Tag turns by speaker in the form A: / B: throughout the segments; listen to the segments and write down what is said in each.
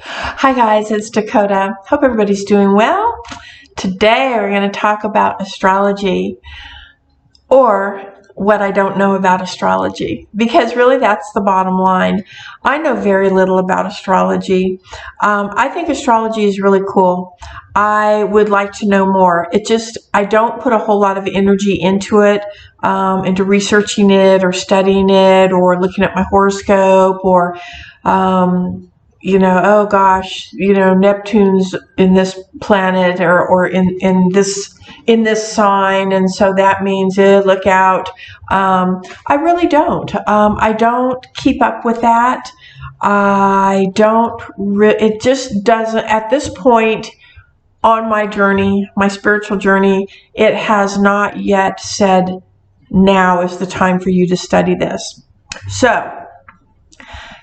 A: Hi guys, it's Dakota. Hope everybody's doing well. Today we're going to talk about astrology, or what I don't know about astrology, because really that's the bottom line. I know very little about astrology. I think astrology is really cool. I would like to know more. I don't put a whole lot of energy into it, into researching it or studying it or looking at my horoscope or oh gosh, Neptune's in this planet or in this sign, and so that means look out. I really don't. I don't keep up with that. I don't. It just doesn't. At this point on my journey, my spiritual journey, it has not yet said now is the time for you to study this. So.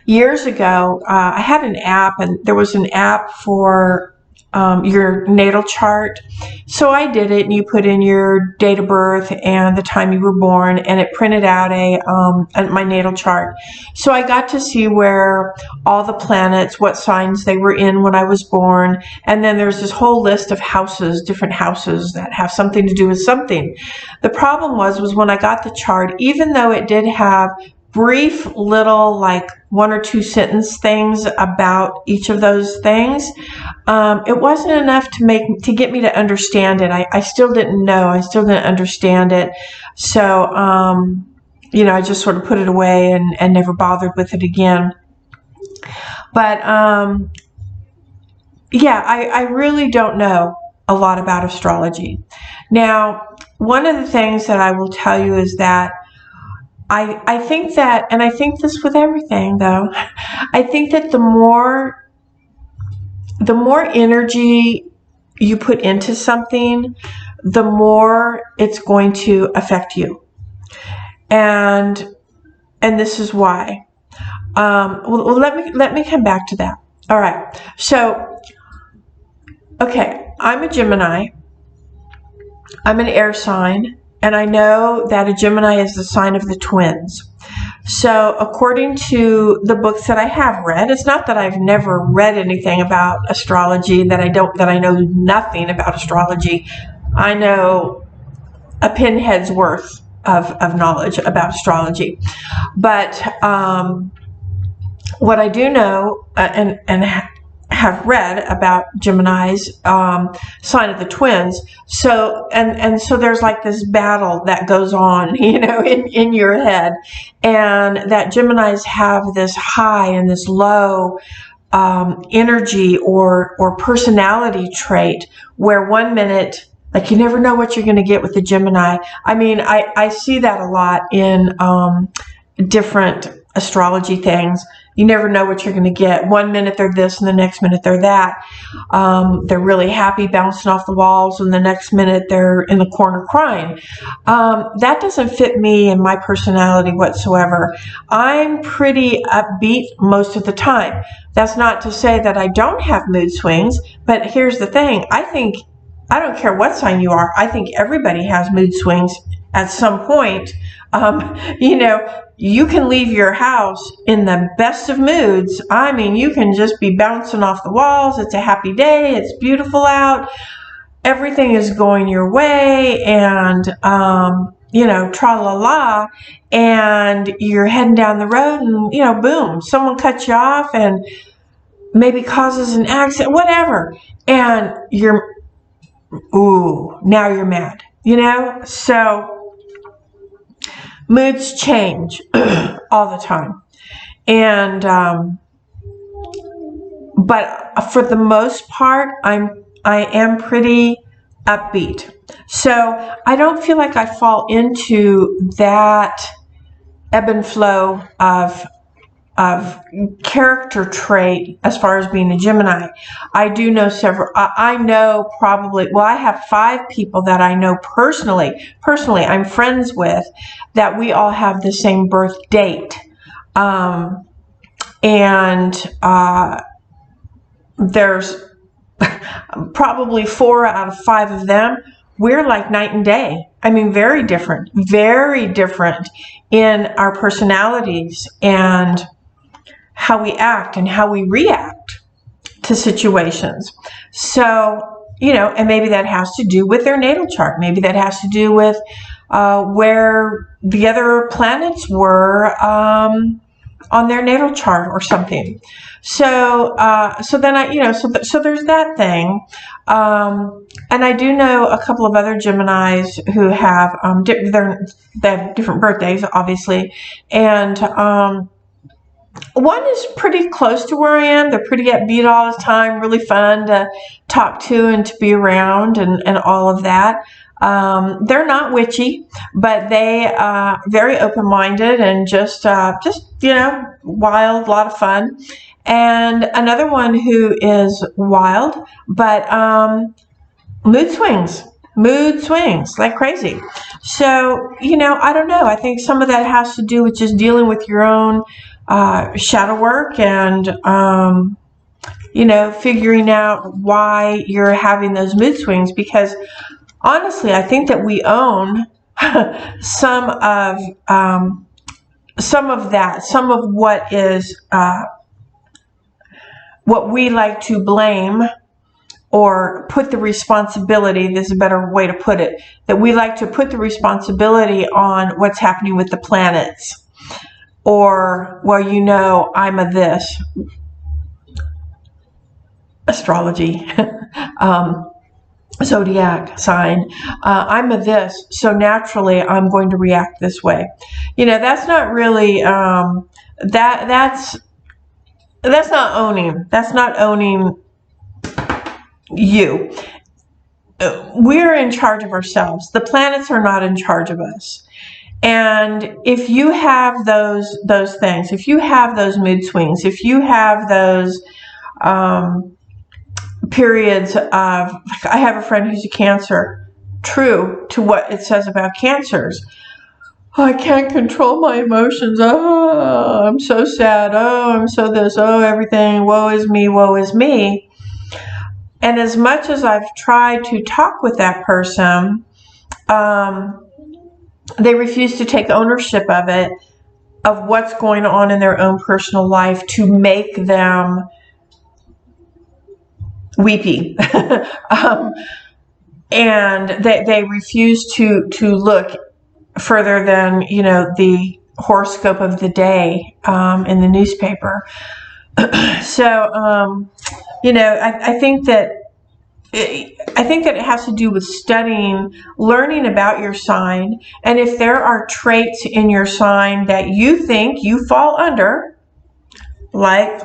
A: Years ago, I had an app, and there was an app for your natal chart. So I did it, and you put in your date of birth and the time you were born, and it printed out my natal chart. So I got to see where all the planets, what signs they were in when I was born, and then there's this whole list of houses, different houses that have something to do with something. The problem was when I got the chart, even though it did have brief little like 1 or 2 sentence things about each of those things, it wasn't enough to get me to understand it. I still didn't know. I still didn't understand it. So I just sort of put it away and never bothered with it again. But I really don't know a lot about astrology. Now, one of the things that I will tell you is that I think that, and I think this with everything though, I think that the more energy you put into something, the more it's going to affect you. And this is why. Let me come back to that. All right. So, okay, I'm a Gemini. I'm an air sign. And I know that a Gemini is the sign of the twins. So according to the books that I have read, it's not that I've never read anything about astrology, that I know nothing about astrology. I know a pinhead's worth of knowledge about astrology. But what I do know and have read about Gemini's sign of the twins. So so there's like this battle that goes on, in your head, and that Gemini's have this high and this low energy or personality trait, where one minute, like, you never know what you're going to get with the Gemini. I mean, I see that a lot in different astrology things. You never know what you're going to get. One minute they're this, and the next minute they're that. They're really happy, bouncing off the walls, and the next minute they're in the corner crying. That doesn't fit me and my personality whatsoever. I'm pretty upbeat most of the time. That's not to say that I don't have mood swings, but here's the thing. I don't care what sign you are. I think everybody has mood swings at some point. You can leave your house in the best of moods. I mean, you can just be bouncing off the walls. It's a happy day. It's beautiful out. Everything is going your way, and, tra-la-la, and you're heading down the road, and, boom, someone cuts you off and maybe causes an accident, whatever. And now you're mad, So moods change all the time. And, but for the most part, I am pretty upbeat. So I don't feel like I fall into that ebb and flow of character trait as far as being a Gemini. I do know several. I know probably, I have 5 people that I know personally I'm friends with, that we all have the same birth date. There's probably 4 out of 5 of them, we're like night and day. I mean, very different in our personalities and how we act and how we react. to situations. So, you know, and maybe that has to do with their natal chart. Maybe that has to do with where the other planets were on their natal chart or something. So, so then so there's that thing. And I do know a couple of other Geminis who have, they have different birthdays, obviously. And, one is pretty close to where I am. They're pretty upbeat all the time, really fun to talk to and to be around and all of that. They're not witchy, but they are very open-minded and just you know, wild, a lot of fun. And another one who is wild, but mood swings like crazy. So, you know, I don't know. I think some of that has to do with just dealing with your own shadow work and, you know, figuring out why you're having those mood swings. Because honestly, I think that we own some of that, some of what is what we like to blame or put the responsibility, this is a better way to put it, that we like to put the responsibility on what's happening with the planets. Or, well, you know, I'm a this. Astrology. Zodiac sign. I'm a this, so naturally I'm going to react this way. You know, that's not really, that's not owning. That's not owning you. We're in charge of ourselves. The planets are not in charge of us. And if you have those things, if you have those mood swings, if you have those periods of, I have a friend who's a Cancer, true to what it says about Cancers. Oh, I can't control my emotions. Oh, I'm so sad. Oh, I'm so this. Oh, everything. Woe is me. Woe is me. And as much as I've tried to talk with that person, they refuse to take ownership of it, of what's going on in their own personal life to make them weepy. And they refuse to look further than, you know, the horoscope of the day in the newspaper. So, you know, I think that it has to do with studying, learning about your sign, and if there are traits in your sign that you think you fall under, like,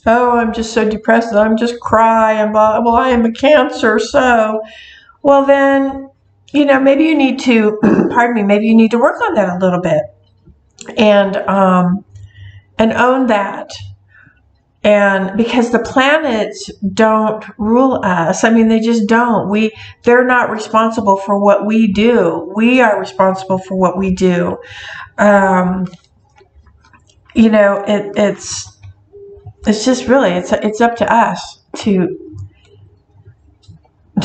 A: oh, I'm just so depressed, I'm just cry, and blah, well, I am a Cancer, so, well then, you know, maybe you need to, pardon me, maybe you need to work on that a little bit, and own that. And because the planets don't rule us, I mean, they just don't. They're not responsible for what we do. We are responsible for what we do. You know, it's just really, it's up to us to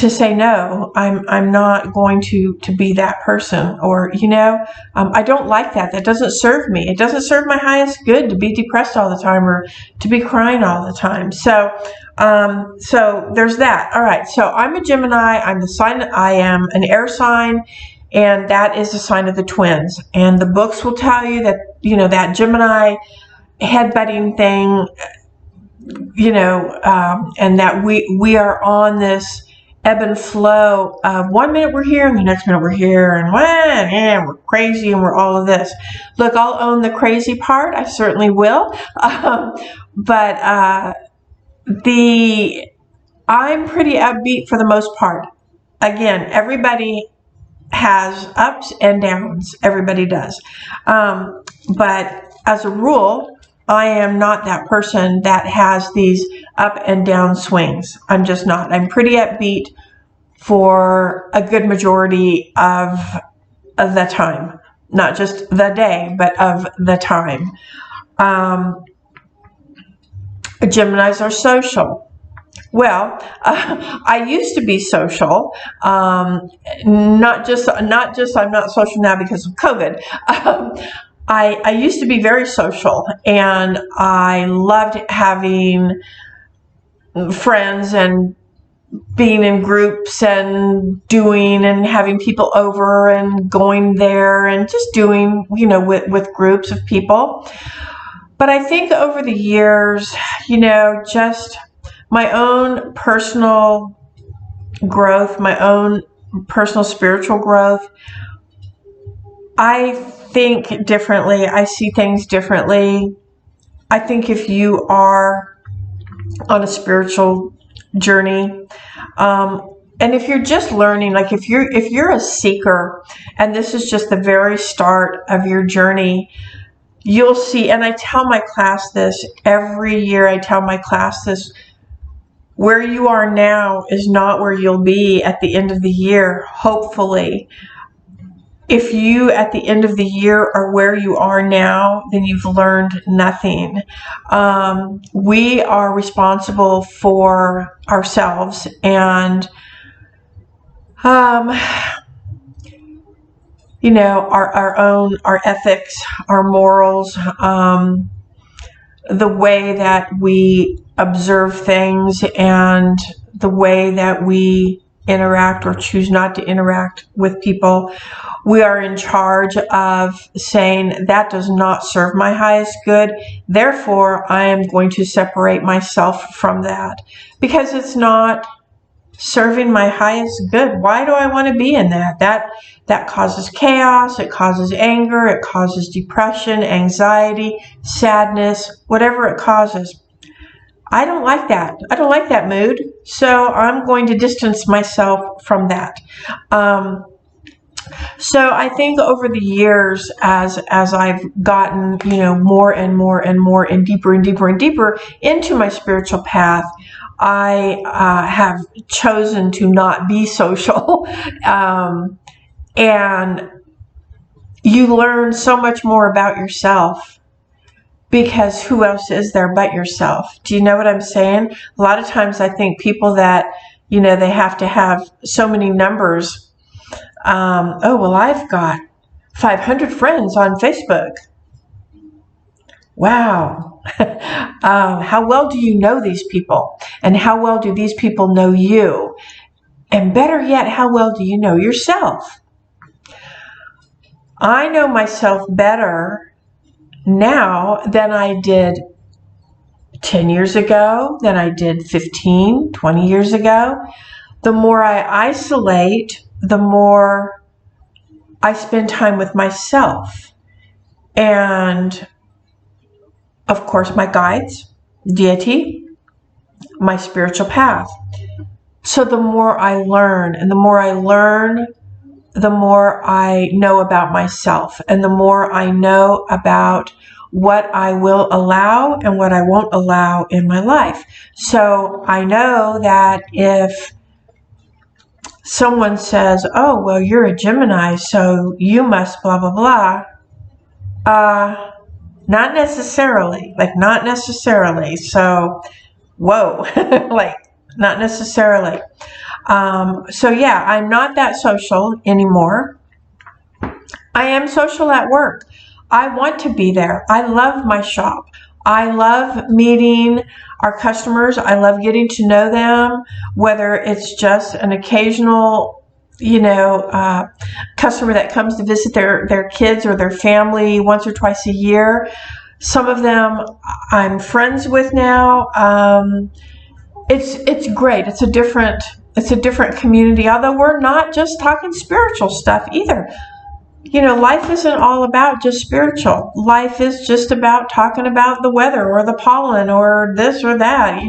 A: say, no, I'm not going to be that person, or, you know, I don't like that. That doesn't serve me. It doesn't serve my highest good to be depressed all the time or to be crying all the time. So, so there's that. All right. So I'm a Gemini. I'm the sign. I am an air sign, and that is the sign of the twins. And the books will tell you that, you know, that Gemini headbutting thing, you know, and that we are on this ebb and flow of 1 minute we're here and the next minute we're here, and yeah, we're crazy and we're all of this. Look, I'll own the crazy part. I certainly will. But I'm pretty upbeat for the most part. Again, everybody has ups and downs. Everybody does. But as a rule, I am not that person that has these up and down swings. I'm just not. I'm pretty upbeat for a good majority of the time. Not just the day, but of the time. Geminis are social. Well, I used to be social. Not just I'm not social now because of COVID. I used to be very social, and I loved having friends and being in groups and doing and having people over and going there and just doing, with groups of people. But I think over the years, just my own personal growth, my own personal spiritual growth, I think differently. I see things differently. I think if you are on a spiritual journey, and if you're just learning, like if you're a seeker and this is just the very start of your journey, you'll see, and I tell my class this every year, I tell my class this, where you are now is not where you'll be at the end of the year, hopefully. If you at the end of the year are where you are now, then you've learned nothing. We are responsible for ourselves and our ethics, our morals, the way that we observe things and the way that we interact or choose not to interact with people. We are in charge of saying that does not serve my highest good. Therefore, I am going to separate myself from that because it's not serving my highest good. Why do I want to be in that? That causes chaos, it causes anger, it causes depression, anxiety, sadness, whatever it causes. I don't like that. I don't like that mood. So I'm going to distance myself from that. So I think over the years, as I've gotten, more and more and more and deeper and deeper and deeper into my spiritual path, I have chosen to not be social. And you learn so much more about yourself because who else is there but yourself? Do you know what I'm saying? A lot of times I think people that, they have to have so many numbers. I've got 500 friends on Facebook. Wow. How well do you know these people? And how well do these people know you? And better yet, how well do you know yourself? I know myself better now than I did 10 years ago, than I did 15, 20 years ago. The more I isolate, the more I spend time with myself. And of course, my guides, deity, my spiritual path. So the more I learn, and the more I learn, the more I know about myself, and the more I know about what I will allow and what I won't allow in my life. So I know that if someone says, oh, well, you're a Gemini, so you must blah, blah, blah. Not necessarily. So, whoa, not necessarily. So yeah, I'm not that social anymore. I am social at work. I want to be there. I love my shop. I love meeting our customers. I love getting to know them, whether it's just an occasional, customer that comes to visit their kids or their family once or twice a year. Some of them I'm friends with now. It's great. It's a different community, although we're not just talking spiritual stuff either. Life isn't all about just spiritual. Life is just about talking about the weather or the pollen or this or that,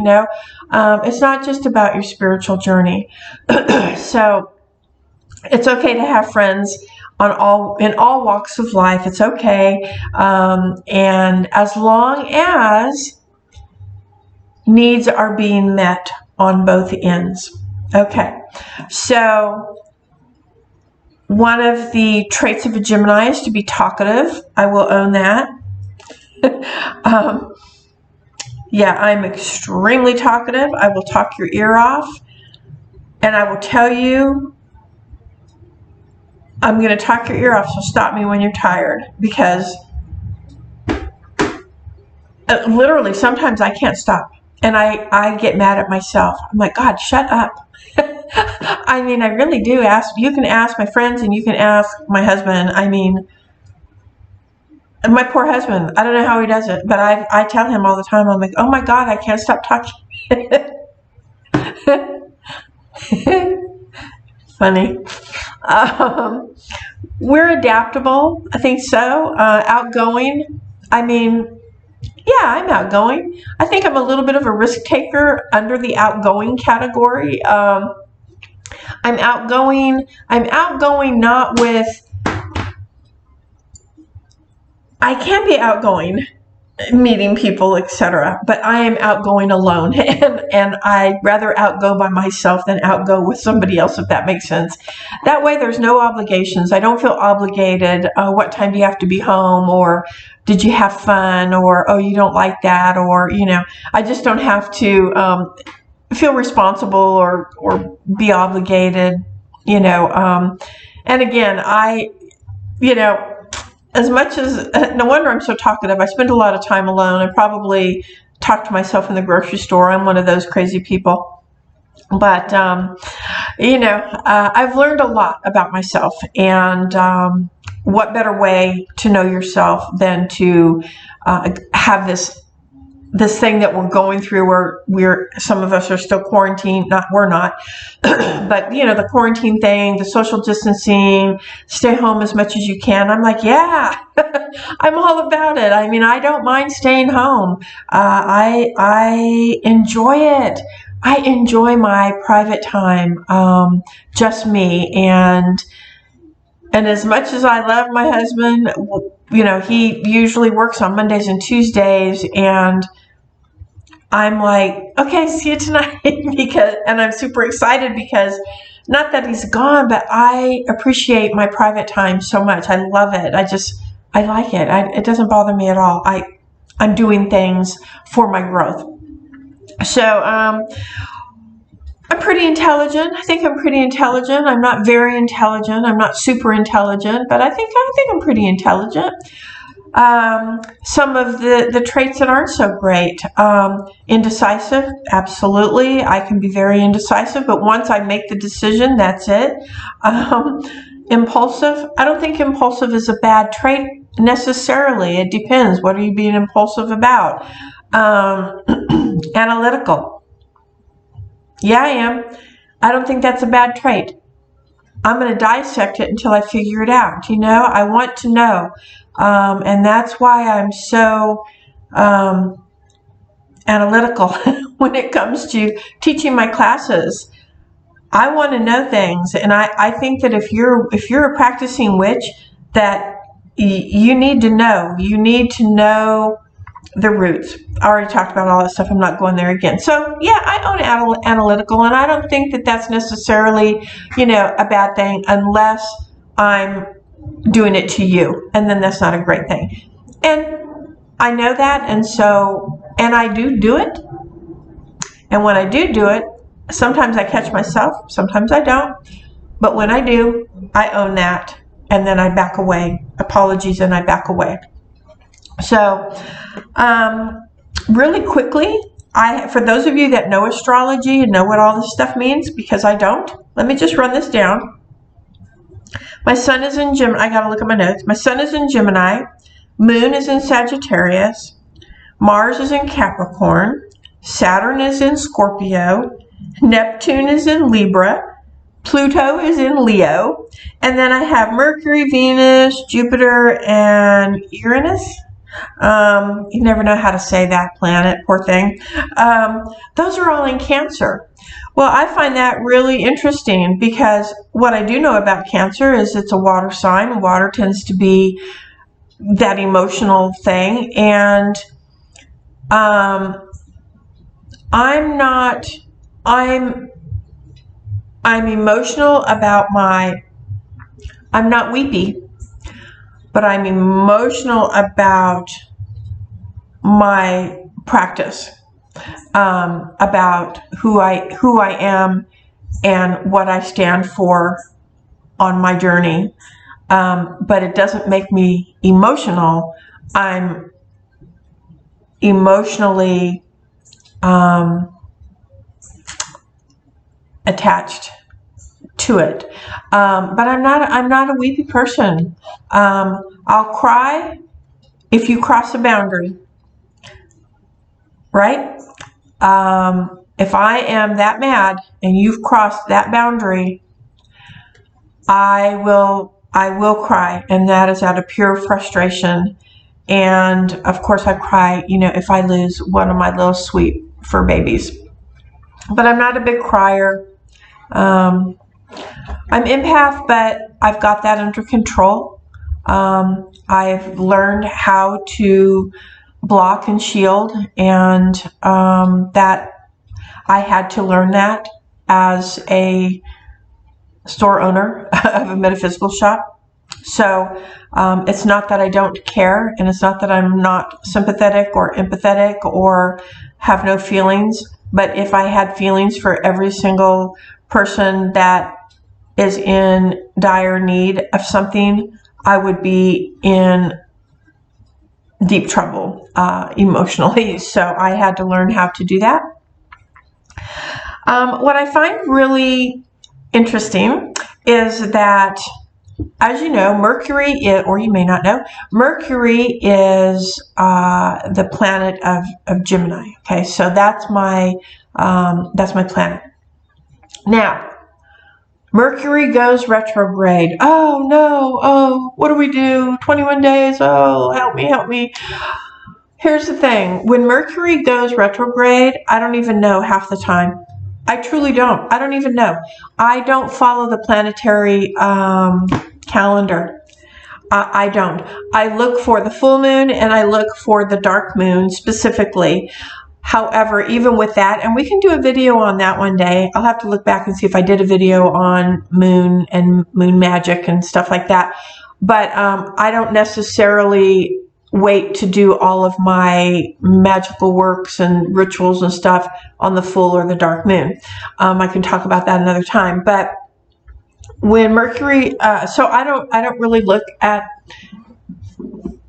A: It's not just about your spiritual journey. So it's okay to have friends in all walks of life. It's okay. And as long as needs are being met on both ends. Okay. So one of the traits of a Gemini is to be talkative. I will own that. Yeah, I'm extremely talkative. I will talk your ear off. And I will tell you, I'm going to talk your ear off, so stop me when you're tired. Because literally, sometimes I can't stop. and I get mad at myself. I'm like, God, shut up. I mean, I really do ask. You can ask my friends and you can ask my husband. I mean, and my poor husband, I don't know how he does it, but I tell him all the time, I'm like, oh my God, I can't stop talking. Funny. We're adaptable. I think so. Outgoing. I mean, yeah, I'm outgoing. I think I'm a little bit of a risk taker under the outgoing category. I'm outgoing. I'm outgoing not with, I can be outgoing meeting people, etc. But I am outgoing alone, and I'd rather outgo by myself than outgo with somebody else, if that makes sense. That way there's no obligations. I don't feel obligated. What time do you have to be home, or did you have fun, or oh, you don't like that, or I just don't have to feel responsible or be obligated, and again, as much as, no wonder I'm so talkative. I spend a lot of time alone. I probably talk to myself in the grocery store. I'm one of those crazy people. But, I've learned a lot about myself. And what better way to know yourself than to have this thing that we're going through, where some of us are still quarantined. We're not, but the quarantine thing, the social distancing, stay home as much as you can. I'm like, yeah, I'm all about it. I mean, I don't mind staying home. I enjoy it. I enjoy my private time, just me. And as much as I love my husband, he usually works on Mondays and Tuesdays, and I'm like, okay, see you tonight, and I'm super excited because, not that he's gone, but I appreciate my private time so much. I love it. I like it. It doesn't bother me at all. I'm doing things for my growth. So, I'm pretty intelligent. I think I'm pretty intelligent. I'm not very intelligent. I'm not super intelligent, but I think I'm pretty intelligent. Some of the traits that aren't so great. Indecisive, absolutely. I can be very indecisive, but once I make the decision, that's it. Impulsive. I don't think impulsive is a bad trait necessarily. It depends. What are you being impulsive about? Analytical. Yeah, I am. I don't think that's a bad trait. I'm going to dissect it until I figure it out. I want to know. And that's why I'm so analytical when it comes to teaching my classes. I want to know things, and I think that if you're a practicing witch, that you need to know. You need to know the roots. I already talked about all that stuff. I'm not going there again. So yeah, I own analytical, and I don't think that that's necessarily, a bad thing unless I'm doing it to you, and then that's not a great thing. And I know that, and I do it. And when I do it, sometimes I catch myself, sometimes I don't. But when I do, I own that, and then I back away. Apologies, and I back away. So, really quickly, for those of you that know astrology and know what all this stuff means, because I don't, let me just run this down. My sun is in Gemini. I got to look at my notes. My sun is in Gemini. Moon is in Sagittarius. Mars is in Capricorn. Saturn is in Scorpio. Neptune is in Libra. Pluto is in Leo. And then I have Mercury, Venus, Jupiter, and Uranus. You never know how to say that planet, poor thing. Those are all in Cancer. Well, I find that really interesting because what I do know about Cancer is it's a water sign, and water tends to be that emotional thing. And I'm emotional about I'm not weepy, but I'm emotional about my practice, about who I am and what I stand for on my journey. But it doesn't make me emotional. I'm emotionally attached to it. But I'm not a weepy person. I'll cry if you cross a boundary, right? If I am that mad and you've crossed that boundary, I will cry, and that is out of pure frustration. And of course I cry, if I lose one of my little sweet fur babies. But I'm not a big crier. I'm empath, but I've got that under control. I've learned how to block and shield, and that I had to learn that as a store owner of a metaphysical shop. So it's not that I don't care, and it's not that I'm not sympathetic or empathetic or have no feelings. But if I had feelings for every single person that is in dire need of something, I would be in deep trouble emotionally. So I had to learn how to do that. What I find really interesting is that, as you know, Mercury is, or you may not know, Mercury is the planet of Gemini. Okay, so that's my planet. Now, Mercury goes retrograde. Oh no! Oh, what do we do? 21 days. Oh, help me, help me. Here's the thing: when Mercury goes retrograde, I don't even know half the time. I truly don't. I don't even know. I don't follow the planetary calendar. I don't. I look for the full moon and I look for the dark moon specifically. However, even with that, and we can do a video on that one day. I'll have to look back and see if I did a video on moon and moon magic and stuff like that. But I don't necessarily wait to do all of my magical works and rituals and stuff on the full or the dark moon. I can talk about that another time. But when Mercury, so I don't really look at,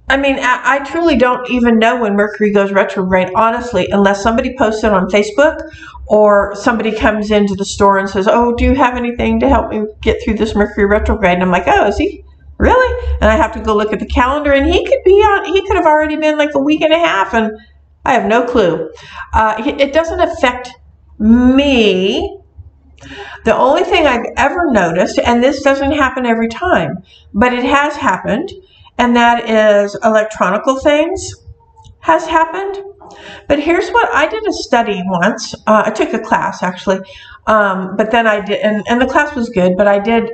A: I truly don't even know when Mercury goes retrograde, honestly, unless somebody posts it on Facebook or somebody comes into the store and says, oh, do you have anything to help me get through this Mercury retrograde? And I'm like, oh, is he? Really? And I have to go look at the calendar, and he could have already been like a week and a half, and I have no clue. It doesn't affect me. The only thing I've ever noticed, and this doesn't happen every time, but it has happened, and that is electronical things has happened. But here's what I did: a study once. I took a class actually, but then I did, and the class was good. But I did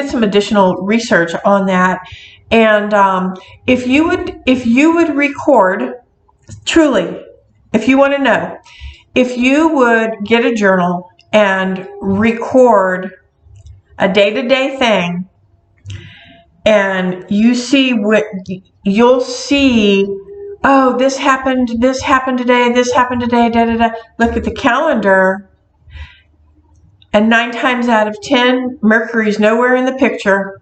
A: some additional research on that. And if you would record, truly, if you want to know, if you would get a journal and record a day-to-day thing, and you see what you'll see. Oh, this happened today, this happened today, da da da. Look at the calendar, and 9 times out of 10, Mercury's nowhere in the picture.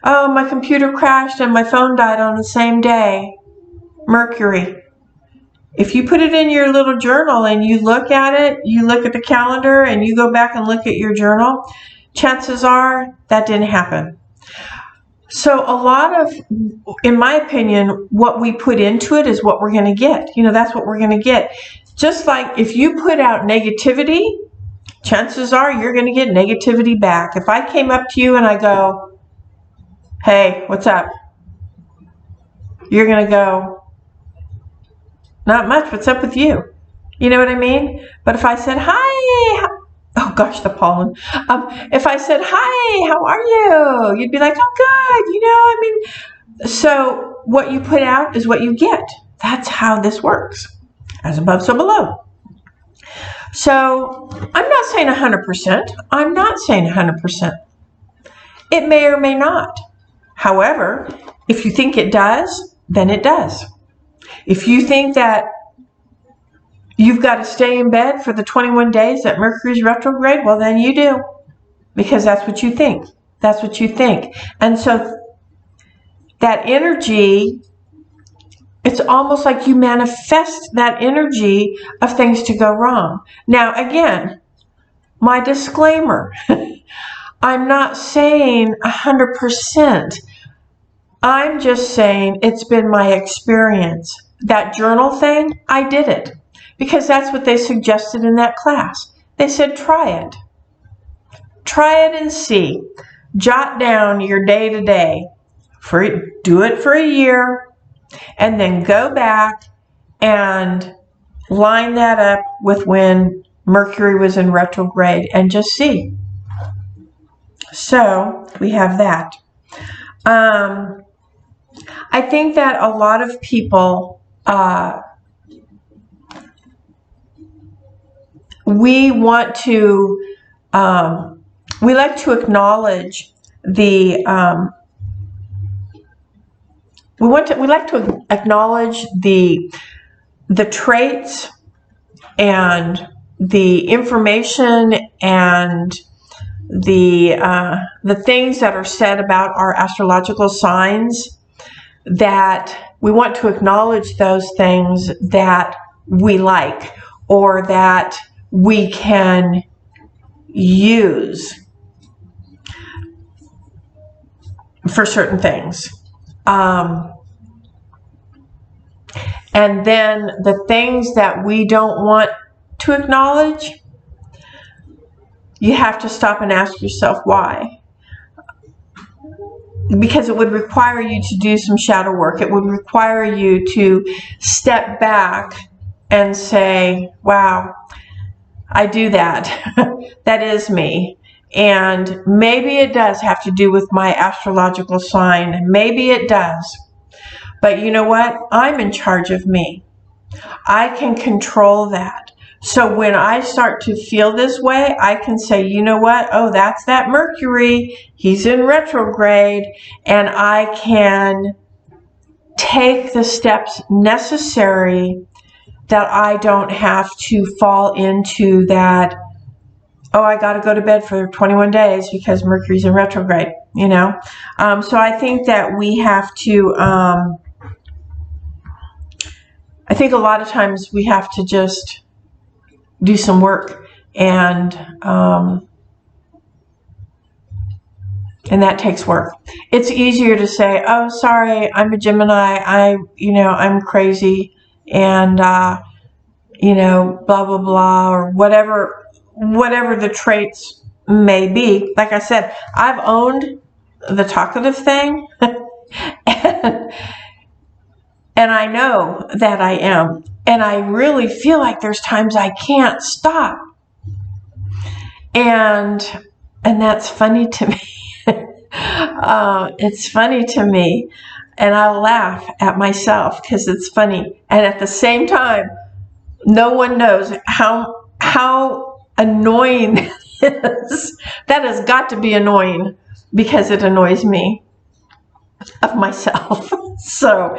A: Oh, my computer crashed and my phone died on the same day. Mercury. If you put it in your little journal and you look at it, you look at the calendar and you go back and look at your journal, chances are that didn't happen. So a lot of, in my opinion, what we put into it is what we're going to get. That's what we're going to get. Just like if you put out negativity, chances are you're going to get negativity back. If I came up to you and I go, hey, what's up? You're going to go, not much, what's up with you? You know what I mean? But if I said, hi, oh gosh, the pollen. If I said, hi, how are you? You'd be like, oh, good. So what you put out is what you get. That's how this works. As above, so below. So I'm not saying 100%. I'm not saying 100%. It may or may not. However, if you think it does, then it does. If you think that you've got to stay in bed for the 21 days that Mercury's retrograde, well, then you do. Because that's what you think. That's what you think. And so that energy it's almost like you manifest that energy of things to go wrong. Now, again, my disclaimer, I'm not saying 100%. I'm just saying it's been my experience. That journal thing, I did it because that's what they suggested in that class. They said, try it. Try it and see. Jot down your day-to-day. Do it for a year, and then go back and line that up with when Mercury was in retrograde and just see. So we have that. I think that a lot of people, we like to acknowledge the, we like to acknowledge the traits and the information and the things that are said about our astrological signs, that we want to acknowledge those things that we like or that we can use for certain things. And then the things that we don't want to acknowledge, you have to stop and ask yourself why. Because it would require you to do some shadow work. It would require you to step back and say, wow, I do that. That is me. And maybe it does have to do with my astrological sign. Maybe it does. But you know what? I'm in charge of me. I can control that. So when I start to feel this way, I can say, you know what? Oh, that's that Mercury. He's in retrograde. And I can take the steps necessary that I don't have to fall into that, oh, I got to go to bed for 21 days because Mercury's in retrograde, you know? So I think that we have to, I think a lot of times we have to just do some work, and that takes work. It's easier to say, oh, sorry, I'm a Gemini, I'm crazy, and, blah, blah, blah, or whatever the traits may be. Like I said, I've owned the talkative thing, and I know that I am. And I really feel like there's times I can't stop. And that's funny to me. It's funny to me. And I laugh at myself because it's funny. And at the same time, no one knows how annoying that is. That has got to be annoying because it annoys me of myself. So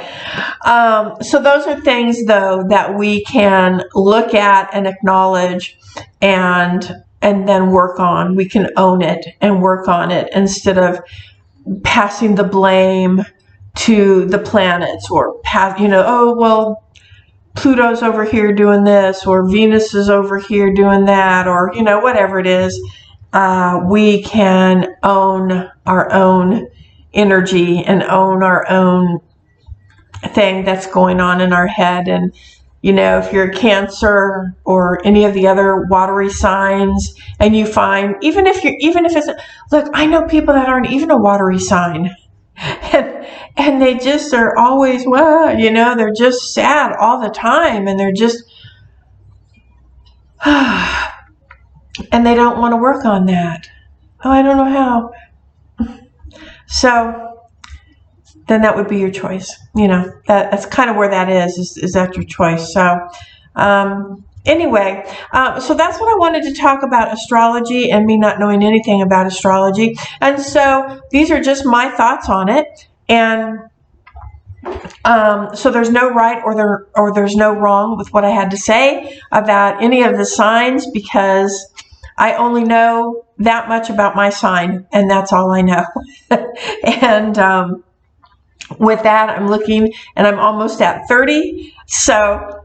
A: those are things, though, that we can look at and acknowledge and then work on. We can own it and work on it instead of passing the blame to the planets or oh, well, Pluto's over here doing this, or Venus is over here doing that, or, whatever it is. We can own our own energy and own our own thing that's going on in our head. And if you're a Cancer or any of the other watery signs, and you find, even if it's, look, I know people that aren't even a watery sign, and they just are always, they're just sad all the time, and they're just and they don't want to work on that. Oh, I don't know how. So then that would be your choice. That's kind of where that is that your choice. So anyway, so that's what I wanted to talk about astrology and me not knowing anything about astrology. And so these are just my thoughts on it. And so there's no right or there's no wrong with what I had to say about any of the signs, because I only know that much about my sign, and that's all I know. And with that, I'm looking and I'm almost at 30. So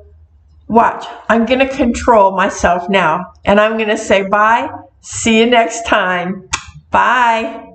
A: watch, I'm going to control myself now and I'm going to say bye. See you next time. Bye.